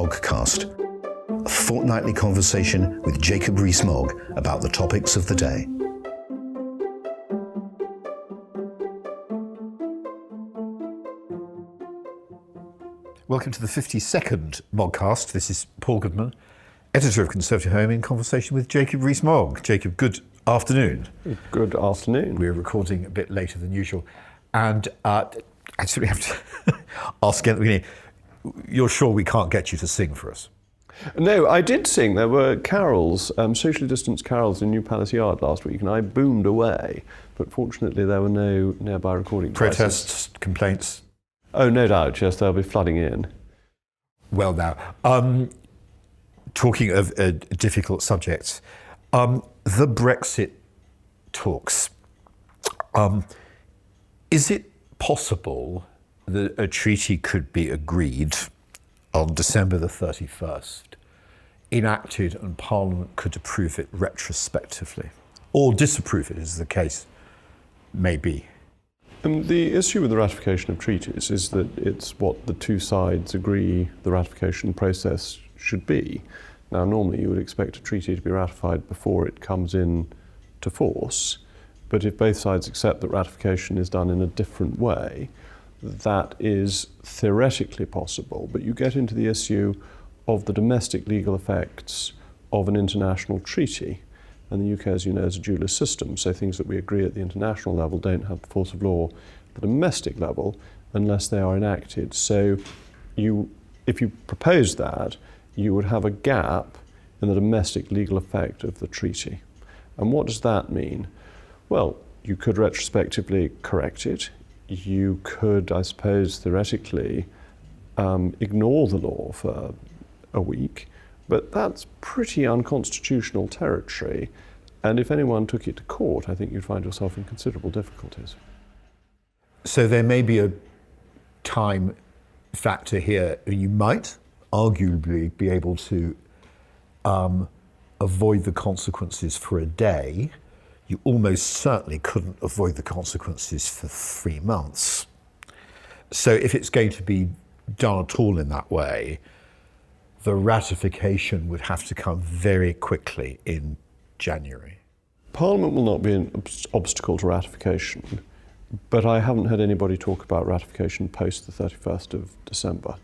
Moggcast, a fortnightly conversation with Jacob Rees-Mogg about the topics of the day. Welcome to the 52nd Moggcast. This is Paul Goodman, editor of Conservative Home, in conversation with Jacob Rees-Mogg. Jacob, good afternoon. Good afternoon. We're recording a bit later than usual. And I simply have to ask at the beginning, you're sure we can't get you to sing for us? No, I did sing. There were carols, socially distanced carols in New Palace Yard last week, and I boomed away. But fortunately, there were no nearby recording devices. Protests, complaints? Oh, no doubt. Yes, they'll be flooding in. Well, now, talking of difficult subjects, the Brexit talks. Is it possible that a treaty could be agreed on December the 31st, enacted, and Parliament could approve it retrospectively, or disapprove it, as the case may be? The issue with the ratification of treaties is that it's what the two sides agree the ratification process should be. Now, normally you would expect a treaty to be ratified before it comes in to force, but if both sides accept that ratification is done in a different way, that is theoretically possible, but you get into the issue of the domestic legal effects of an international treaty. And the UK, as you know, is a dualist system, so things that we agree at the international level don't have the force of law at the domestic level unless they are enacted. So if you propose that, you would have a gap in the domestic legal effect of the treaty. And what does that mean? Well, you could retrospectively correct it. You could, I suppose, theoretically ignore the law for a week. But that's pretty unconstitutional territory, and if anyone took it to court, I think you'd find yourself in considerable difficulties. So there may be a time factor here. You might arguably be able to avoid the consequences for a day. You almost certainly couldn't avoid the consequences for 3 months. So if it's going to be done at all in that way, the ratification would have to come very quickly in January. Parliament will not be an obstacle to ratification, but I haven't heard anybody talk about ratification post the 31st of December.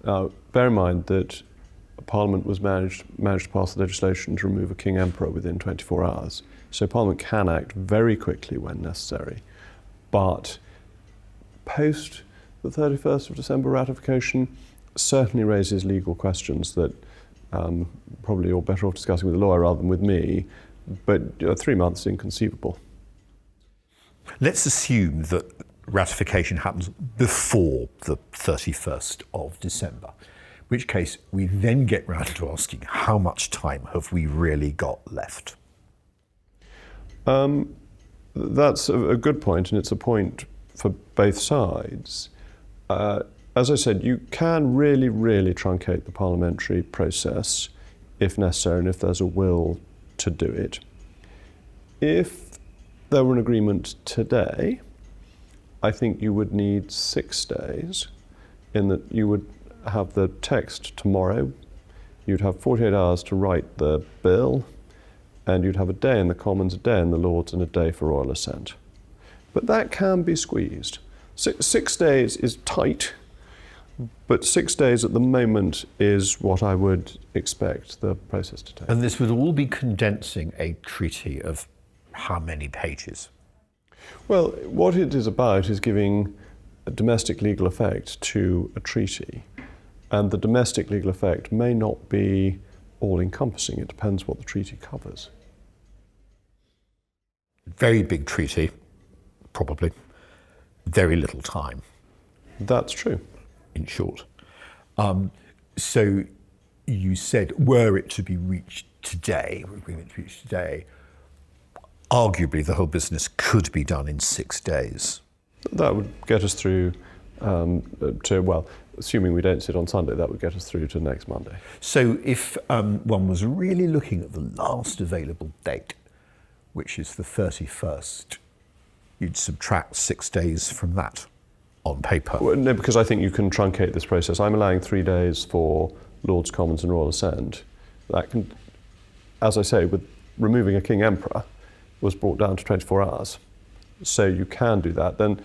Now, bear in mind that Parliament was managed to pass legislation to remove a King Emperor within 24 hours. So Parliament can act very quickly when necessary. But post the 31st of December ratification certainly raises legal questions that probably you're better off discussing with a lawyer rather than with me, but 3 months is inconceivable. Let's assume that ratification happens before the 31st of December, in which case we then get round to asking how much time have we really got left? That's a good point, and it's a point for both sides. As I said, you can really, really truncate the parliamentary process if necessary and if there's a will to do it. If there were an agreement today, I think you would need 6 days, in that you would have the text tomorrow, you'd have 48 hours to write the bill, and you'd have a day in the Commons, a day in the Lords, and a day for royal assent. But that can be squeezed. 6 days is tight, but 6 days at the moment is what I would expect the process to take. And this would all be condensing a treaty of how many pages? Well, what it is about is giving a domestic legal effect to a treaty. And the domestic legal effect may not be all-encompassing. It depends what the treaty covers. Very big treaty, probably. Very little time. That's true. In short. So you said, were it to be reached today, arguably the whole business could be done in 6 days. That would get us through assuming we don't sit on Sunday, that would get us through to next Monday. So if one was really looking at the last available date, which is the 31st, you'd subtract 6 days from that on paper. Well, no, because I think you can truncate this process. I'm allowing 3 days for Lords, Commons and Royal Assent, that can, as I say, with removing a King Emperor, was brought down to 24 hours. So you can do that. Then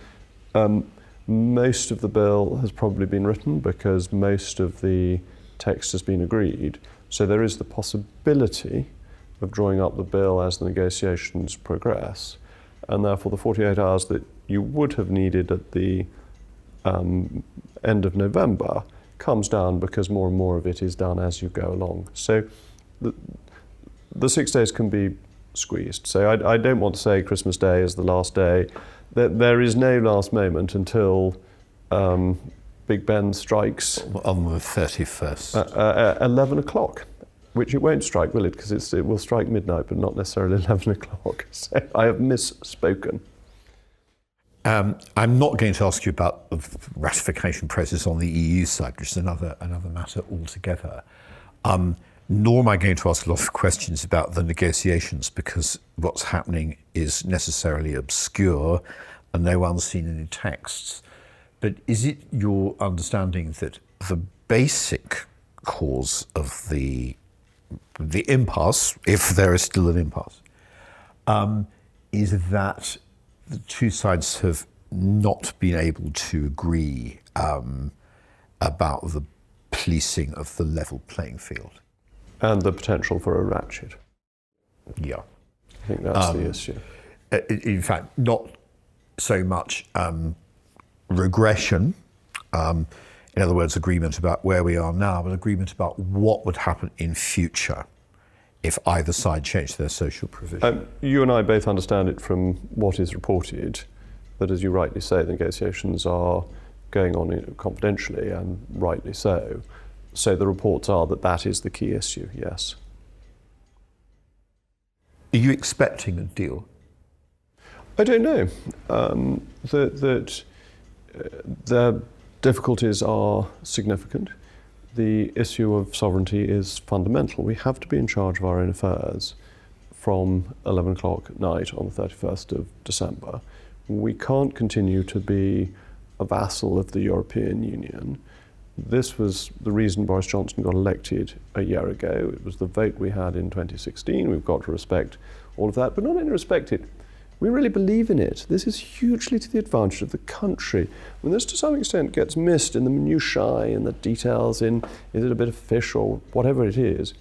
most of the bill has probably been written because most of the text has been agreed. So there is the possibility of drawing up the bill as the negotiations progress. And therefore the 48 hours that you would have needed at the end of November comes down because more and more of it is done as you go along. So the 6 days can be squeezed. So I don't want to say Christmas Day is the last day. There is no last moment until Big Ben strikes on the 31st. 11 o'clock, which it won't strike, will it? Because it will strike midnight, but not necessarily 11 o'clock. So I have misspoken. I'm not going to ask you about the ratification process on the EU side, which is another matter altogether. Nor am I going to ask a lot of questions about the negotiations, because what's happening is necessarily obscure and no one's seen any texts. But is it your understanding that the basic cause of the impasse, if there is still an impasse, is that the two sides have not been able to agree about the policing of the level playing field? And the potential for a ratchet. Yeah. I think that's the issue. In fact, not so much regression, in other words, agreement about where we are now, but agreement about what would happen in future if either side changed their social provision. You and I both understand it from what is reported, that as you rightly say, the negotiations are going on confidentially, and rightly so. So the reports are that is the key issue, yes. Are you expecting a deal? I don't know. The difficulties are significant. The issue of sovereignty is fundamental. We have to be in charge of our own affairs from 11 o'clock at night on the 31st of December. We can't continue to be a vassal of the European Union. This was the reason Boris Johnson got elected a year ago. It was the vote we had in 2016. We've got to respect all of that, but not only respect it, we really believe in it. This is hugely to the advantage of the country. When this to some extent gets missed in the minutiae and the details in, is it a bit of fish or whatever it is,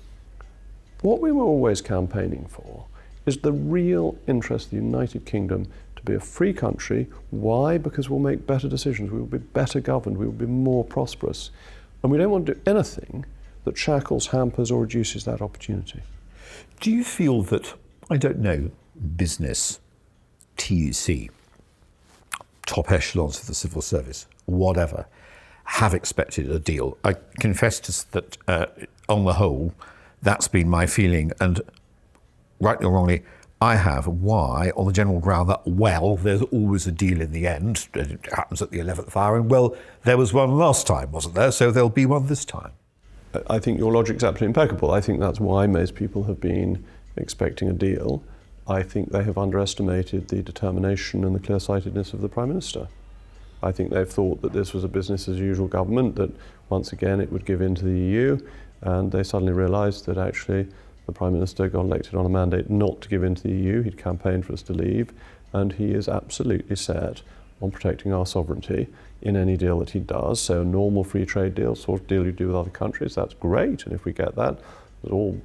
what we were always campaigning for is the real interest of the United Kingdom to be a free country. Why? Because we'll make better decisions, we will be better governed, we will be more prosperous. And we don't want to do anything that shackles, hampers or reduces that opportunity. Do you feel that, I don't know, business, TUC, top echelons of the civil service, whatever, have expected a deal? I confess that on the whole, that's been my feeling, and rightly or wrongly, I have. Why? On the general ground that, well, there's always a deal in the end. It happens at the 11th hour, and well, there was one last time, wasn't there? So there'll be one this time. I think your logic's absolutely impeccable. I think that's why most people have been expecting a deal. I think they have underestimated the determination and the clear-sightedness of the Prime Minister. I think they've thought that this was a business-as-usual government, that once again it would give in to the EU, and they suddenly realised that actually the Prime Minister got elected on a mandate not to give in to the EU. He'd campaigned for us to leave, and he is absolutely set on protecting our sovereignty in any deal that he does. So a normal free trade deal, sort of deal you do with other countries, that's great, and if we get that, it's all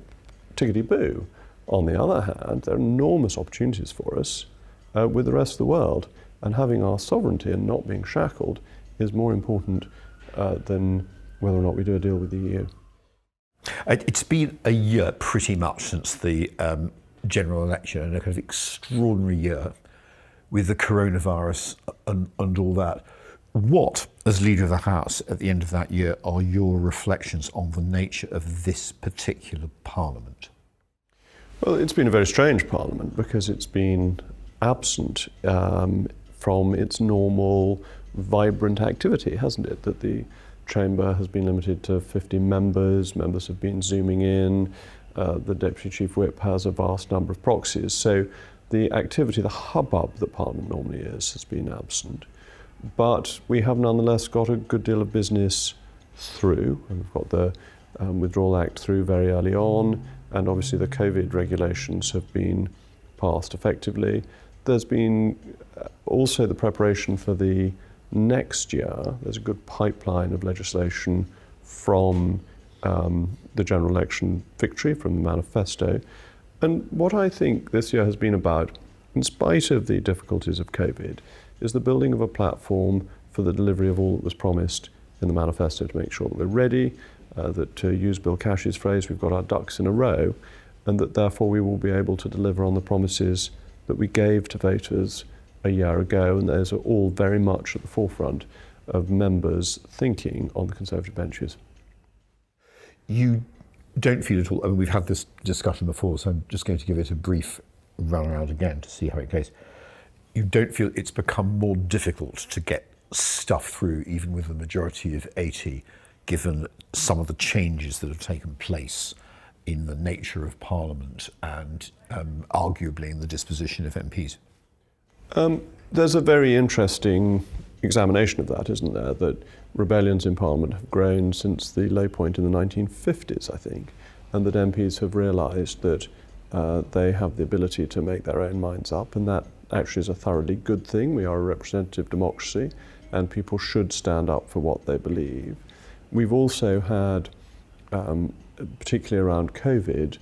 tickety-boo. On the other hand, there are enormous opportunities for us with the rest of the world, and having our sovereignty and not being shackled is more important than whether or not we do a deal with the EU. It's been a year pretty much since the general election, and a kind of extraordinary year with the coronavirus and all that. What, as Leader of the House, at the end of that year, are your reflections on the nature of this particular Parliament? Well, it's been a very strange Parliament because it's been absent from its normal, vibrant activity, hasn't it? That the Chamber has been limited to 50 members have been zooming in, the Deputy Chief Whip has a vast number of proxies. So the activity, the hubbub that Parliament normally is, has been absent. But we have nonetheless got a good deal of business through, and we've got the Withdrawal Act through very early on, and obviously the COVID regulations have been passed effectively. There's been also the preparation for the next year. There's a good pipeline of legislation from the general election victory, from the manifesto. And what I think this year has been about, in spite of the difficulties of COVID, is the building of a platform for the delivery of all that was promised in the manifesto, to make sure that we're ready, that, to use Bill Cash's phrase, we've got our ducks in a row, and that therefore we will be able to deliver on the promises that we gave to voters a year ago, and those are all very much at the forefront of members' thinking on the Conservative benches. You don't feel at all, I mean, we've had this discussion before, so I'm just going to give it a brief run around again to see how it goes. You don't feel it's become more difficult to get stuff through, even with a majority of 80, given some of the changes that have taken place in the nature of Parliament and arguably in the disposition of MPs? There's a very interesting examination of that, isn't there? That rebellions in Parliament have grown since the low point in the 1950s, I think, and that MPs have realised that they have the ability to make their own minds up, and that actually is a thoroughly good thing. We are a representative democracy, and people should stand up for what they believe. We've also had, particularly around COVID,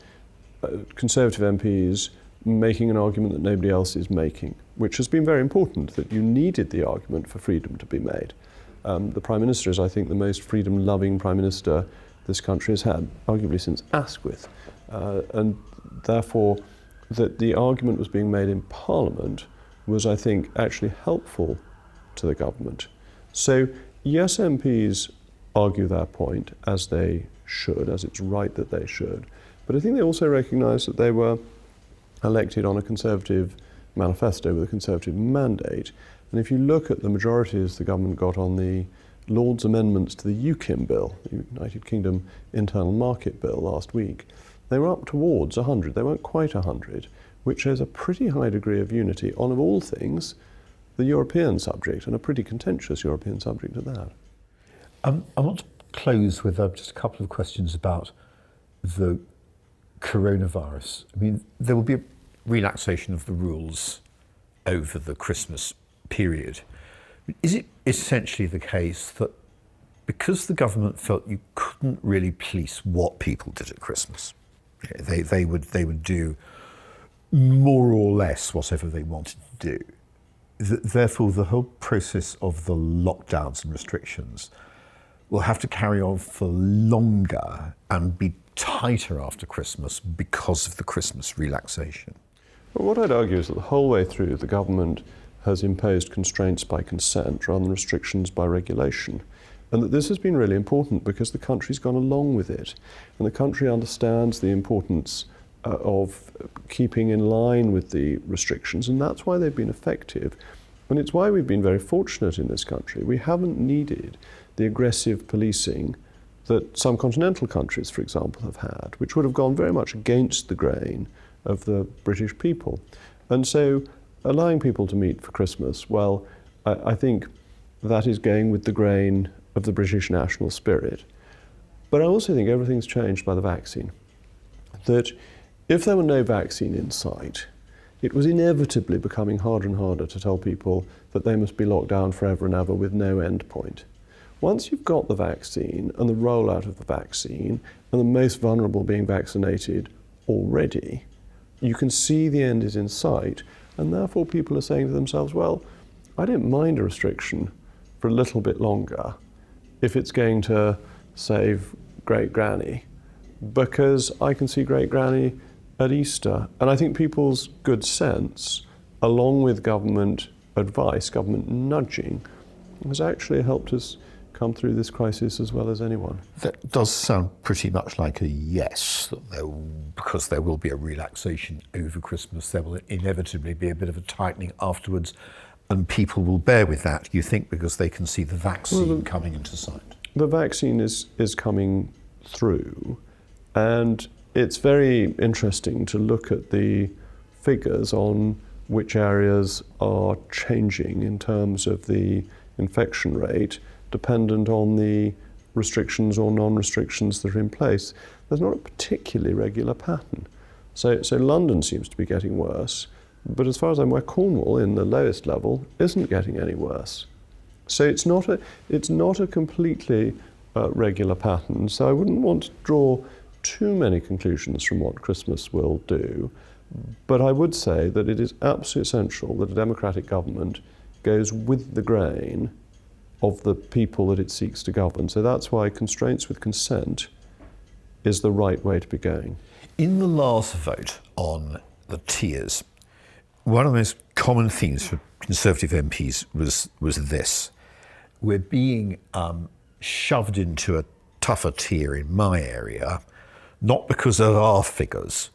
Conservative MPs making an argument that nobody else is making, which has been very important, that you needed the argument for freedom to be made. The Prime Minister is, I think, the most freedom-loving Prime Minister this country has had, arguably since Asquith. And therefore, that the argument was being made in Parliament was, I think, actually helpful to the government. So, yes, MPs argue their point, as they should, as it's right that they should, but I think they also recognise that they were elected on a Conservative manifesto with a Conservative mandate. And if you look at the majorities the government got on the Lord's amendments to the UKIM bill, the United Kingdom Internal Market Bill last week, they were up towards 100. They weren't quite 100, which shows a pretty high degree of unity on, of all things, the European subject, and a pretty contentious European subject at that. I want to close with just a couple of questions about the coronavirus. I mean, there will be a relaxation of the rules over the Christmas period. Is it essentially the case that because the government felt you couldn't really police what people did at Christmas, they would do more or less whatever they wanted to do, therefore the whole process of the lockdowns and restrictions will have to carry on for longer and be tighter after Christmas because of the Christmas relaxation? Well, what I'd argue is that the whole way through the government has imposed constraints by consent rather than restrictions by regulation. And that this has been really important because the country's gone along with it. And the country understands the importance of keeping in line with the restrictions, and that's why they've been effective. And it's why we've been very fortunate in this country. We haven't needed the aggressive policing that some continental countries, for example, have had, which would have gone very much against the grain of the British people. And so allowing people to meet for Christmas, well, I think that is going with the grain of the British national spirit. But I also think everything's changed by the vaccine. That if there were no vaccine in sight, it was inevitably becoming harder and harder to tell people that they must be locked down forever and ever with no end point. Once you've got the vaccine and the rollout of the vaccine and the most vulnerable being vaccinated already, you can see the end is in sight, and therefore people are saying to themselves, well, I don't mind a restriction for a little bit longer if it's going to save Great Granny, because I can see Great Granny at Easter. And I think people's good sense, along with government advice, government nudging, has actually helped us come through this crisis as well as anyone. That does sound pretty much like a yes, because there will be a relaxation over Christmas. There will inevitably be a bit of a tightening afterwards, and people will bear with that, you think, because they can see the vaccine coming into sight. The vaccine is coming through, and it's very interesting to look at the figures on which areas are changing in terms of the infection rate, dependent on the restrictions or non-restrictions that are in place, there's not a particularly regular pattern. So London seems to be getting worse, but as far as I'm aware, Cornwall, in the lowest level, isn't getting any worse. So it's not a completely regular pattern. So I wouldn't want to draw too many conclusions from what Christmas will do, but I would say that it is absolutely essential that a democratic government goes with the grain of the people that it seeks to govern. So that's why constraints with consent is the right way to be going. In the last vote on the tiers, one of the most common themes for Conservative MPs was this. We're being shoved into a tougher tier in my area, not because of our figures,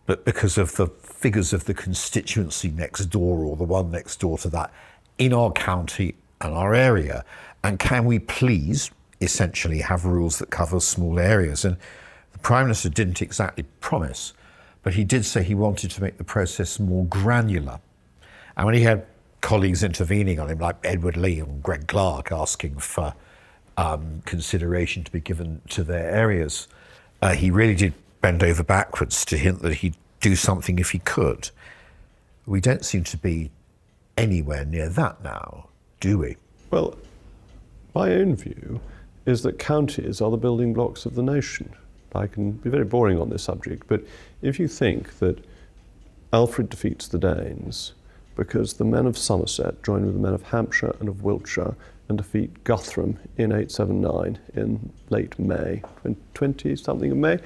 but because of the figures of the constituency next door or the one next door to that in our county and our area. And can we please essentially have rules that cover small areas? And the Prime Minister didn't exactly promise, but he did say he wanted to make the process more granular. And when he had colleagues intervening on him, like Edward Lee and Greg Clark, asking for consideration to be given to their areas, he really did bend over backwards to hint that he'd do something if he could. We don't seem to be anywhere near that now, do we? Well, my own view is that counties are the building blocks of the nation. I can be very boring on this subject, but if you think that Alfred defeats the Danes because the men of Somerset join with the men of Hampshire and of Wiltshire and defeat Guthrum in 879 in late May, 20-something of May,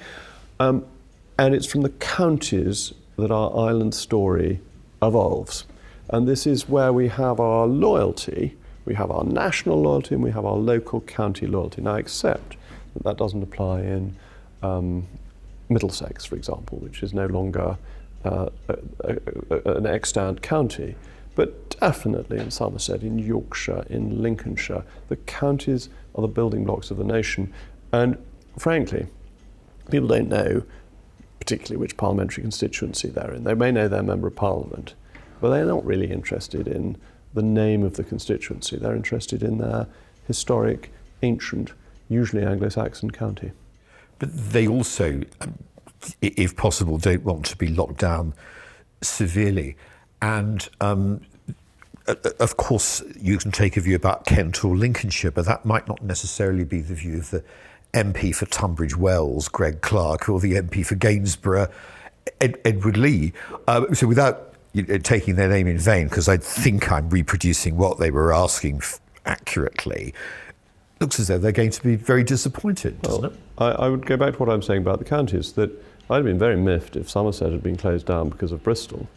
and it's from the counties that our island story evolves. And this is where we have our loyalty. We have our national loyalty and we have our local county loyalty. Now, except that doesn't apply in Middlesex, for example, which is no longer an extant county. But definitely in Somerset, in Yorkshire, in Lincolnshire, the counties are the building blocks of the nation. And frankly, people don't know particularly which parliamentary constituency they're in. They may know their Member of Parliament, but they're not really interested in the name of the constituency. They're interested in their historic, ancient, usually Anglo-Saxon county. But they also, if possible, don't want to be locked down severely. And of course, you can take a view about Kent or Lincolnshire, but that might not necessarily be the view of the MP for Tunbridge Wells, Greg Clark, or the MP for Gainsborough, Edward Lee. So without taking their name in vain, because I think I'm reproducing what they were asking accurately, looks as though they're going to be very disappointed, doesn't it? I would go back to what I'm saying about the counties, that I'd have been very miffed if Somerset had been closed down because of Bristol.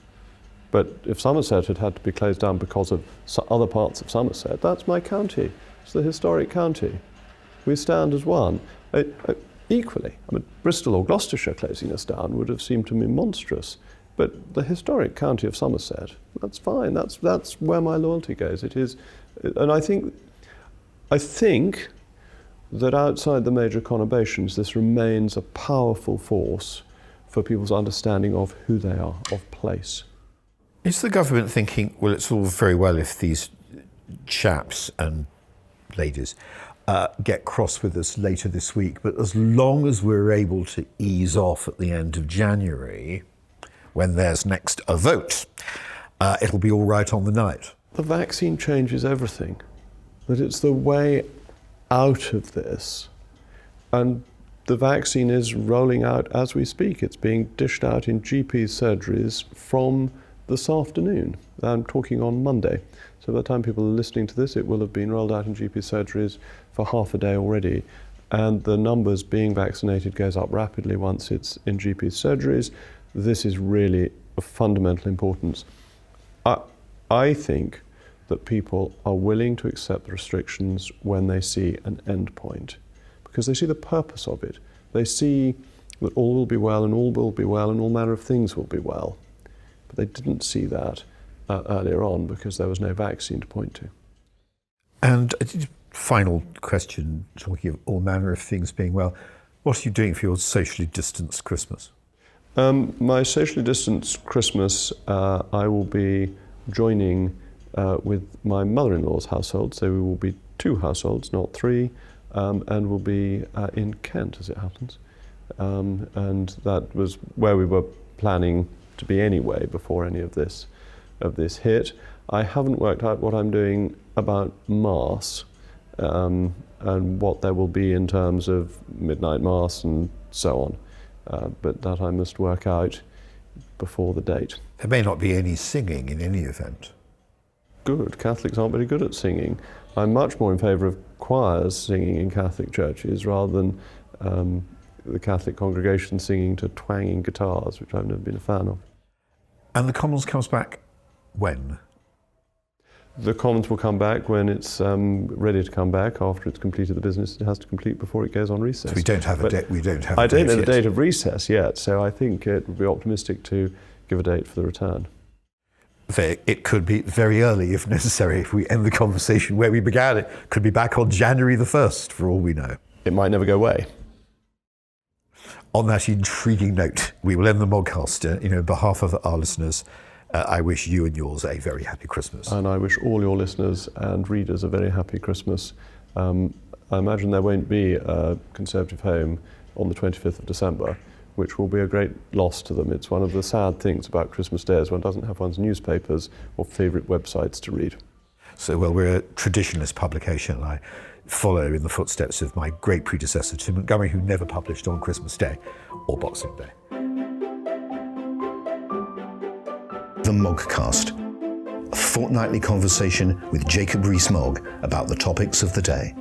But if Somerset had to be closed down because of other parts of Somerset, that's my county. It's the historic county. We stand as one. Equally, Bristol or Gloucestershire closing us down would have seemed to me monstrous. But the historic county of Somerset, that's fine. That's where my loyalty goes. It is, and I think that outside the major conurbations, this remains a powerful force for people's understanding of who they are, of place. Is the government thinking, well, it's all very well if these chaps and ladies get cross with us later this week, but as long as we're able to ease off at the end of January, when there's next a vote, it'll be all right on the night? The vaccine changes everything. That it's the way out of this. And the vaccine is rolling out as we speak. It's being dished out in GP surgeries from this afternoon. I'm talking on Monday. So by the time people are listening to this, it will have been rolled out in GP surgeries for half a day already. And the numbers being vaccinated goes up rapidly once it's in GP surgeries. This is really of fundamental importance. I think that people are willing to accept the restrictions when they see an end point, because they see the purpose of it. They see that all will be well and all will be well and all manner of things will be well. But they didn't see that earlier on because there was no vaccine to point to. And final question, talking of all manner of things being well, what are you doing for your socially distanced Christmas? My socially distanced Christmas, I will be joining with my mother-in-law's household, so we will be 2 households, not 3, and will be in Kent, as it happens. And that was where we were planning to be anyway before any of this hit. I haven't worked out what I'm doing about Mass and what there will be in terms of midnight Mass and so on, but that I must work out before the date. There may not be any singing in any event. Good. Catholics aren't very good at singing. I'm much more in favour of choirs singing in Catholic churches rather than the Catholic congregation singing to twanging guitars, which I've never been a fan of. And the Commons comes back when? The Commons will come back when it's ready to come back after it's completed the business it has to complete before it goes on recess. So we don't have a date. We don't have. I don't know the date of recess yet, so I think it would be optimistic to give a date for the return. It could be very early if necessary. If we end the conversation where we began, it could be back on January the 1st, for all we know. It might never go away. On that intriguing note, we will end the Moggcast. On behalf of our listeners, I wish you and yours a very happy Christmas. And I wish all your listeners and readers a very happy Christmas. I imagine there won't be a Conservative home on the 25th of December, which will be a great loss to them. It's one of the sad things about Christmas Day is one doesn't have one's newspapers or favourite websites to read. So, well, we're a traditionalist publication. I follow in the footsteps of my great predecessor, Tim Montgomery, who never published on Christmas Day or Boxing Day. The Moggcast, a fortnightly conversation with Jacob Rees-Mogg about the topics of the day.